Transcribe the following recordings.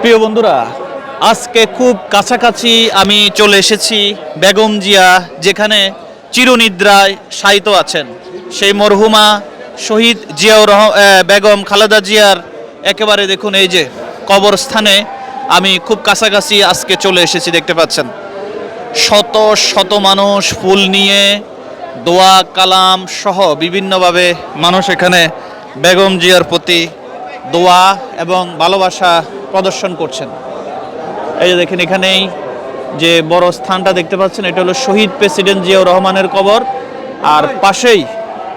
প্রিয় বন্ধুরা, আজকে খুব কাছাকাছি আমি চলে এসেছি বেগম জিয়া, যেখানে চিরনিদ্রায় শায়িত আছেন সেই মরহুমা শহীদ বেগম খালেদা জিয়ার একেবারে দেখুন এই যে কবরস্থানে আমি খুব কাছাকাছি আজকে চলে এসেছি। দেখতে পাচ্ছেন শত শত মানুষ ফুল নিয়ে দোয়া কালাম সহ বিভিন্নভাবে মানুষ এখানে বেগম জিয়ার প্রতি দোয়া এবং ভালোবাসা প্রদর্শন করছেন। এই যে দেখেন এখানেই যে বড় স্থানটা দেখতে পাচ্ছেন, এটা হলো শহীদ প্রেসিডেন্ট জিয়াউর রহমানের কবর। আর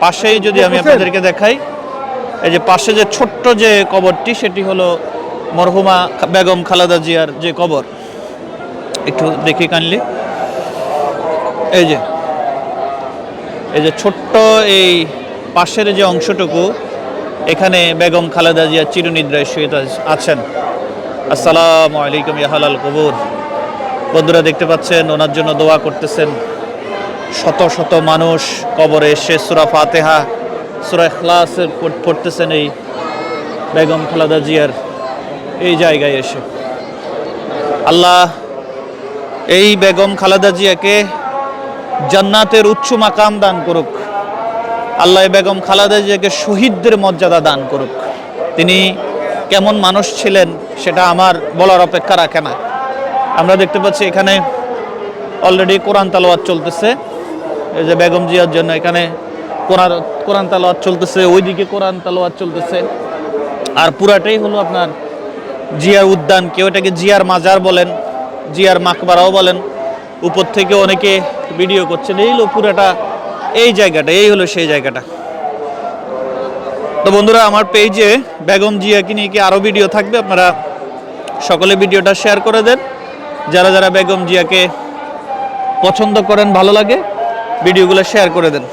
পাশেই যদি আমি আপনাদেরকে দেখাই, এই যে পাশে যে ছোট্ট যে কবরটি, সেটি হলো মরহুমা বেগম খালেদা জিয়ার যে কবর। একটু দেখি কাইন্ডলি, এই যে ছোট্ট এই পাশের যে অংশটুকু, এখানে বেগম খালেদা জিয়া চিরনিদ্রায় শুয়ে আছেন। আসসালামু আলাইকুম ইয়া হালাল কবর। বন্ধুরা দেখতে পাচ্ছেন ওনার জন্য দোয়া করতেছেন শত শত মানুষ। কবরে এসে সূরা ফাতিহা, সূরা ইখলাস পড়তেছেন এই বেগম খালেদা জিয়ার এই জায়গায় এসে। আল্লাহ এই বেগম খালেদা জিয়াকে জান্নাতের উচ্চ মাকাম দান করুক। আল্লাহ বেগম খালেদা জিয়াকে শহীদদের মর্যাদা দান করুক। তিনি কেমন মানুষ ছিলেন সেটা আমার বলার অপেক্ষা রাখে না। আমরা দেখতে পাচ্ছি এখানে অলরেডি কোরআন তালাওয়াত চলতেছে। এই যে বেগম জিয়ার জন্য এখানে কোরআন তালাওয়াত চলতেছে, ওইদিকে কোরআন তালাওয়াত চলতেছে। আর পুরাটাই হলো আপনার জিয়ার উদ্যান, কেউ এটাকে জিয়ার মাজার বলেন, জিয়ার মাকবারাও বলেন। উপর থেকে অনেকে ভিডিও করছেন। এই হলো পুরাটা এই জায়গাটা, এই হলো সেই জায়গাটা। তো বন্ধুরা, আমার পেজে বেগম জিয়াকে নিয়ে কি আরও ভিডিও থাকবে, আপনারা সকলে ভিডিওটা শেয়ার করে দেন। যারা বেগম জিয়াকে পছন্দ করেন, ভালো লাগে, ভিডিওগুলো শেয়ার করে দেন।